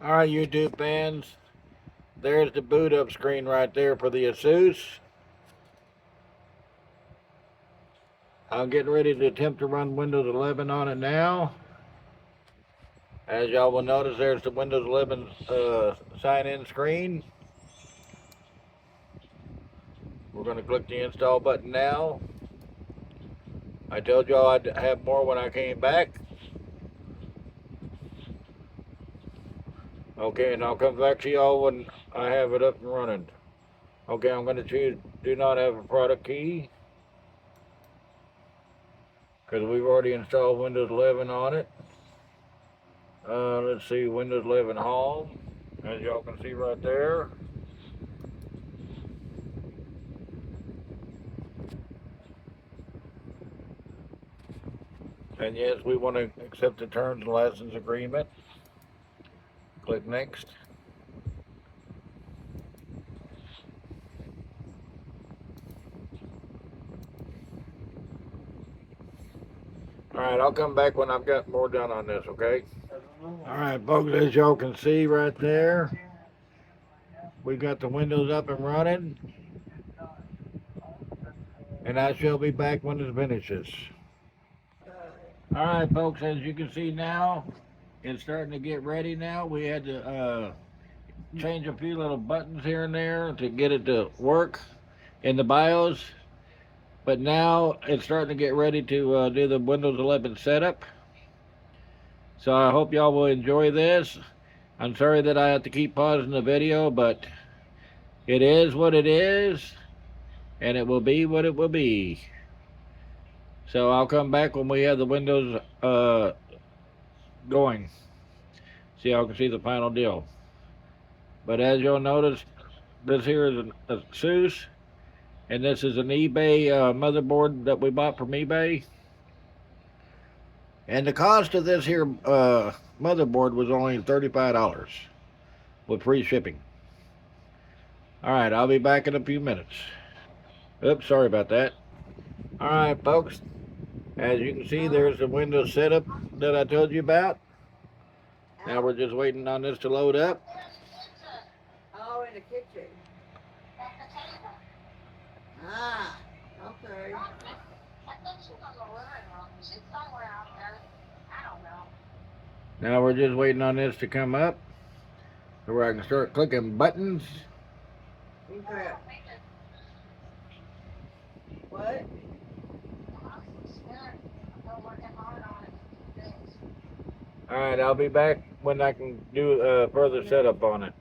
Alright, YouTube fans, there's the boot up screen right there for the Asus. I'm getting ready to attempt to run Windows 11 on it now. As y'all will notice, there's the Windows 11 sign-in screen. We're going to click the install button now. I told y'all I'd have more when I came back. Okay, and I'll come back to y'all when I have it up and running. Okay, I'm going to choose do not have a product key, because we've already installed Windows 11 on it. Let's see, Windows 11 Home, as y'all can see right there. And yes, we want to accept the terms and license agreement. Click next. Alright, I'll come back when I've got more done on this, okay? Alright, folks, as y'all can see right there, we got the windows up and running. And I shall be back when it finishes. Alright, folks, as you can see now, it's starting to get ready now. We had to change a few little buttons here and there to get it to work in the BIOS. But now it's starting to get ready to do the Windows 11 setup. So I hope y'all will enjoy this. I'm sorry that I have to keep pausing the video, but it is what it is, and it will be what it will be. So I'll come back when we have the Windows going, so y'all can see the final deal. But as you'll notice, this here is a Asus, and this is an eBay motherboard that we bought from eBay. And the cost of this here motherboard was only $35 with free shipping. Alright, I'll be back in a few minutes. Oops, sorry about that. Alright, folks, as you can see, there's the Windows setup that I told you about. Now we're just waiting on this to load up. Oh, in the kitchen. Ah, okay. Now we're just waiting on this to come up so where I can start clicking buttons. Okay. What? Alright, I'll be back when I can do further setup on it.